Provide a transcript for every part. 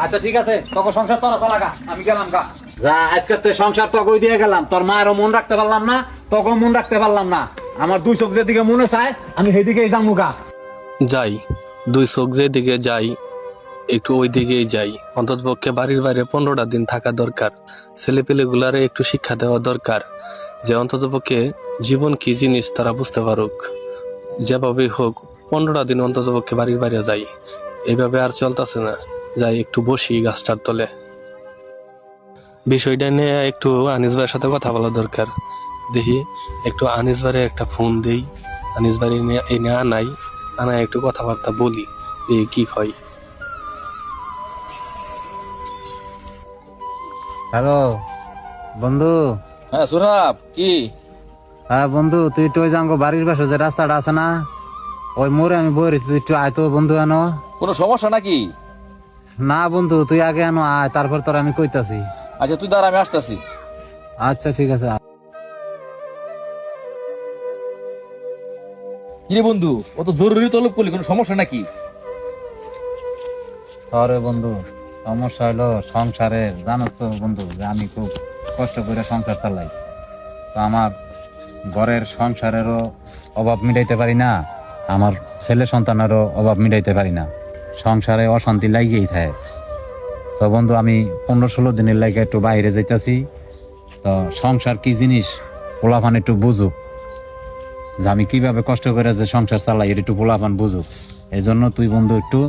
আচ্ছা ঠিক আছে, তোকে সংসার তোরা চালাগা, আমি গেলাম গা। যা, আজকে তো সংসার তোকে দিয়ে গেলাম, তোর মায়েরও মন রাখতে পারলাম না, তোকেও মন রাখতে পারলাম না। আমার দুই চোখ যেদিকে মনে চায় আমি সেদিকেই যাবো গা। যাই, দুই চোখ যেদিকে যাই একটু ওই দিকেই যাই। অন্ততপক্ষে বাড়ির বাইরে 15টা দিন থাকা দরকার। ছেলেপেলেগুলারে একটু শিক্ষা দেওয়া দরকার, যে অন্ততপক্ষে জীবন কি জিনিস তারা বুঝতে পারুক। যেভাবেই হোক 15টা দিন অন্ততপক্ষে বাড়ির বাইরে যাই। এইভাবে আর চলতেছে না, যাই একটু বসি গাছটার তলে। বিষয়টা নিয়ে একটু আনিস ভাইয়ের সাথে কথা বলা দরকার। দেখি একটু আনিস ভাইয়ের একটা ফোন দেই, আনিস ভাই এনে আনাই একটু কথাবার্তা বলি, দেখি কি হয়। হ্যালো বন্ধু। হ্যাঁ সুরাব, কি? হ্যাঁ বন্ধু, তুই একটু ওই যে আমাকে বাড়ির পাশে যে রাস্তাটা আছে না, ওই মোড়ে আমি বই রয়েছি, তুই একটু আয় তো বন্ধু। এনো কোনো সমস্যা নাকি? না বন্ধু, তুই আগে এনো আয়, তারপর তোর আমি কইতাছি। আচ্ছা তুই দাঁড়া, আমি আসতেছি। আচ্ছা ঠিক আছে। কিরে বন্ধু, অত জরুরি তলব করলি, কোনো সমস্যা নাকি? আরে বন্ধু, সমস্যা হলো সংসারে, জানো তো বন্ধু যে আমি খুব কষ্ট করে সংসার চালাই। তো আমার ঘরের সংসারেরও অভাব মিটাইতে পারি না, আমার ছেলে সন্তানেরও অভাব মিটাইতে পারি না, সংসারে অশান্তি লাগিয়েই থাকে। তো বন্ধু, আমি 15-16 দিনের লাগে একটু বাইরে যাইতাছি। তো সংসার কি জিনিস পোলাপান একটু বুঝুক, যে আমি কিভাবে কষ্ট করে যে সংসার চালাই এটা একটু পোলাপান বুঝুক। এই জন্য তুই বন্ধু একটু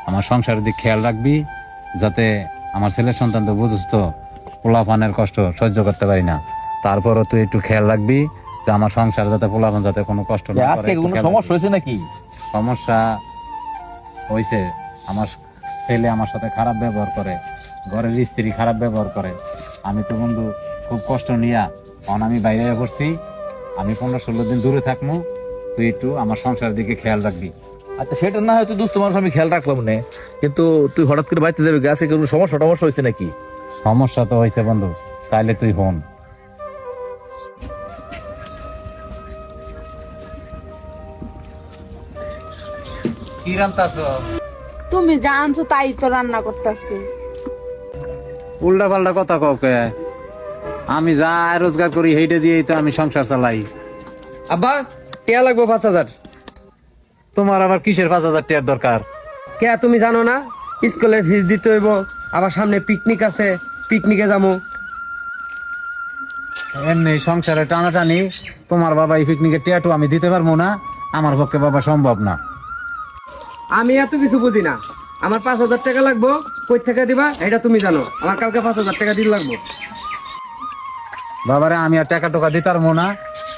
আমার সংসারের দিক খেয়াল রাখবি, যাতে আমার ছেলের সন্তান তো বুঝুস তো পোলাপানের কষ্ট সহ্য করতে পারি না। তারপরও তুই একটু খেয়াল রাখবি যে আমার সংসার যাতে পোলাপান যাতে কোনো কষ্ট না করে। আজকে একটু কোনো খেয়াল সমস্যা রাখবি। হয়েছে নাকি? সমস্যা হয়েছে, আমার ছেলে আমার সাথে খারাপ ব্যবহার করে, ঘরের স্ত্রী খারাপ ব্যবহার করে। আমি তো বন্ধু খুব কষ্ট নিয়া কারণ আমি বাইরে পড়ছি, আমি 15-16 দিন দূরে থাকবো। তুই একটু আমার সংসারের দিকে খেয়াল রাখবি। আচ্ছা সেটা না হয়তো দুস্থ মানুষ, আমি খেয়াল রাখলাম না, কিন্তু তুই হঠাৎ করে বাড়িতে যাবে, আজকে কোনো সমস্যা টমস্যা হয়েছে নাকি? সমস্যা তো হয়েছে বন্ধু, তাইলে তুই হন। কি রান্তাছ? তুমি যা আনছো তাই তো রান্না করতেছি। উল্টা পাল্টা কথা কওকে, আমি যা আয় রোজগার করি সেইটা দিয়েই তো আমি সংসার চালাই। আব্বা টিয়া লাগবো 5,000। তোমার আবার কিসের 5,000 টাকার দরকার? কে তুমি জানো না স্কুলের ফিস দিতে হইব, আবার সামনে পিকনিক আছে, পিকনিকে যাবো। এমনি সংসারে টানাটানি, তোমার বাবা এই পিকনিকের টিয়াটু আমি দিতে পারবো না, আমার পক্ষে বাবা সম্ভব না। আমি এত কিছু বুঝি না, আমার 5,000 টাকা লাগবো, কই থেকে দিবা এটা তুমি জানো। আমার কালকে 5,000 টাকা দিতে লাগবো। বাবারে আমি আর টাকা টোকা দিতে পারবো না,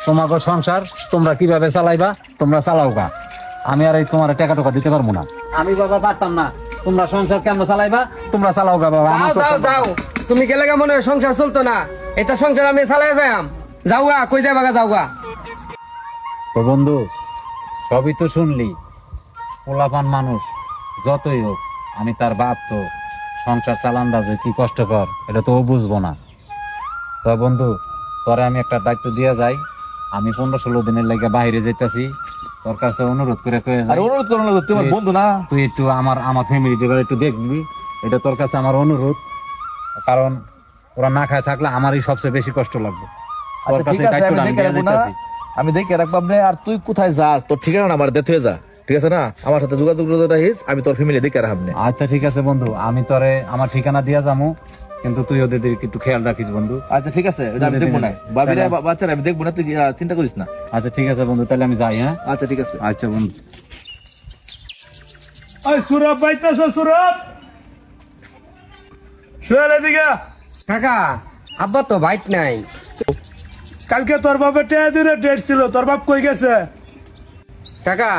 তোমাকে সংসার তোমরা কিভাবে চালাইবা তোমরা চালাও গা, আমি আর এই তোমার টাকা টোকা দিতে পারবো না। আমি বাবা পারতাম না, তোমরা সংসার কেমন চালাইবা তোমরা চালাও গা বাবা। আমার যাও যাও তো- যাও, তুমি গেলে মনে হয় সংসার চলতো না, এটা সংসার আমি চালাই পাইম। যাও গা, কই যাবা গা, যাও গা। তো বন্ধু, সবই তো শুনলি, পোলাপান মানুষ যতই হোক, আমি তার বাপ, তো সংসার চালানটা যে কি কষ্টকর এটা তো ও বুঝবো না। তো বন্ধু, তোরে আমি একটা দায়িত্ব দিয়ে যাই, আমি 15-16 দিনের লাগে বাইরে যেতেছি, তোর কাছে অনুরোধ করে কয়ে আর যাই, অনুরোধ করো না, তুই আমার বন্ধু না? তুই একটু আমার ফ্যামিলি দিবার একটু দেখবি, এটা তোর কাছে আমার অনুরোধ। কারণ ওরা না খায় থাকলে আমারই সবচেয়ে বেশি কষ্ট লাগবে। তোর আচ্ছা কাছে ঠিক আছে, দায়িত্বটা আমি আমি দেখে দিয়ে রাখবো না, যাইতাছি। আমি দেখে রাখবো আপনি। আর তুই কোথায় যাস, তোর ঠিকানা আমার দিতে হয়ে যা, ঠিক আছে না? আমার সাথে যোগাযোগ রাখিস, আমি তোর ফ্যামিলি দেখে রাখবো। আচ্ছা ঠিক আছে বন্ধু, আমি তোরে আমার ঠিকানা দিয়া যাবো, কিন্তু তুই ওদের দিকে একটু খেয়াল রাখিস বন্ধু। আচ্ছা ঠিক আছে, এটা আমি দেখবো না, বাবিরা বাচ্চারা আমি দেখবো না, তুই চিন্তা করিস না। আচ্ছা ঠিক আছে বন্ধু, তাহলে আমি যাই। হ্যাঁ আচ্ছা ঠিক আছে। আচ্ছা বন্ধু। ওই সুরভ পাইতেছ? সুরভ শুয়ালে দিঘা, কাকা আব্বা তো বাইট নাই। কালকে তোর বাপের টেয়া দিনে ডেট ছিল, তোর বাপ কই গেছে? কাকা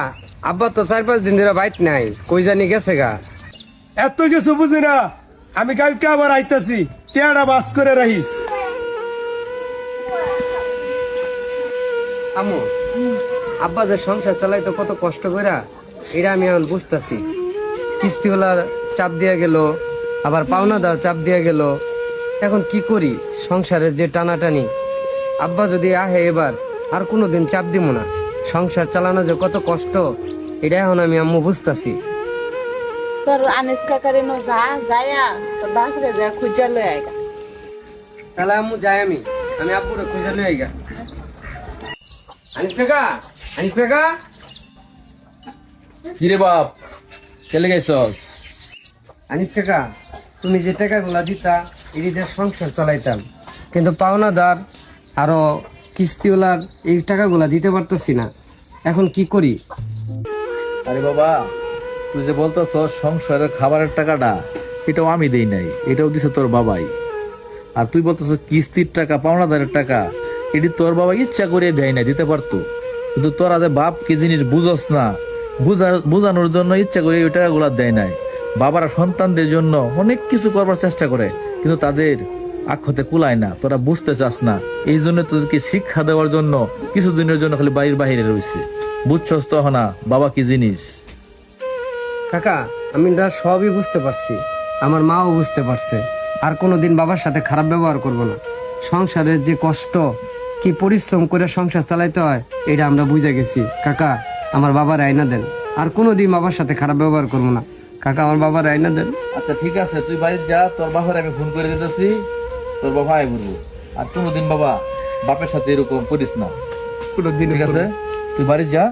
আব্বা তো 4-5 দিন ধরে বাইট নাই, কই জানি গেছে গা। এত কিছু বুঝি না, আমি কালকে আবার আইতাছি, টেয়াটা বাস করে রাখিস। আমু, আব্বা যে সংসার চালাইতো কত কষ্ট কইরা, এটা আমি এখন বুঝতাছি। কিস্তিওয়ালার চাপ দিয়া গেল, আবার পাওনা দেওয়ার চাপ দিয়া গেল, এখন কি করি সংসারের যে টানাটানি। আব্বা যদি আহে এবার আর কোনোদিন চাপ দিব না, সংসার চালানো যে কত কষ্ট এটা এখন আমি আম্মু বুঝতাছি। তোর আনিস কাকারে নো যায়া তোর বাপরে যা খুঁজা লই আইগা। তাহলে আম্মু যাই আমি আব্বুরে খুঁজে লই আইগা। আনিস কাকা, আনিস কাকা, কিরে বাপ চলে গেছস? আনিস কাকা, তুমি যে টাকাগুলা দিতা এদিকে সংসার চালাইতাম, কিন্তু পাওনাদার আরো কিস্তিওয়ালার এই টাকাগুলা দিতে পারতেছি না, এখন কি করি? আরে বাবা, তুই যে বলতেছ সংসারের খাবারের টাকাটা, এটাও আমি দেই নাই, এটাও দিছে তোর বাবাই। আর তুই বলতেছ কিস্তির টাকা, পাওনাদারের টাকা, এটি তোর বাবা ইচ্ছা করে দেয় না, দিতে পারতো, কিন্তু তোরা যে বাপ কি জিনিস বুঝস না, বুঝানোর জন্য ইচ্ছা করে ওই টাকাগুলা দেয় নাই। বাবারা সন্তানদের জন্য অনেক কিছু করবার চেষ্টা করে, কিন্তু তাদের আক্ষতে কুলায় না, তোরা বুঝতে চাস না। এই জন্য তোদেরকে শিক্ষা দেওয়ার জন্য কিছুদিনের জন্য খালি বাড়ির বাহিরে রয়েছে। বুঝছস তো না বাবা কি জিনিস? কাকা, আমি না সবই বুঝতে পারছি, আমার মাও বুঝতে পারছে। আর কোনোদিন বাবার সাথে খারাপ ব্যবহার করব না। সংসারের যে কষ্ট, কি পরিশ্রম করে সংসার চালাইতে হয়, এটা আমরা বুঝে গেছি। কাকা, আমার বাবার আয়না দেন, আর কোনোদিন বাবার সাথে খারাপ ব্যবহার করবো না। কাকা, আমার বাবার আয়না দেন। আচ্ছা ঠিক আছে, তুই বাড়িতে যা, তোর বাবার আমি ফোন করে দিতেছি, তোর বাবা আয় বলবো। আর কোনোদিন বাবা বাপের সাথে এরকম করিস না, কোনোদিন ঠিক আছে? তুই বাড়ি যা।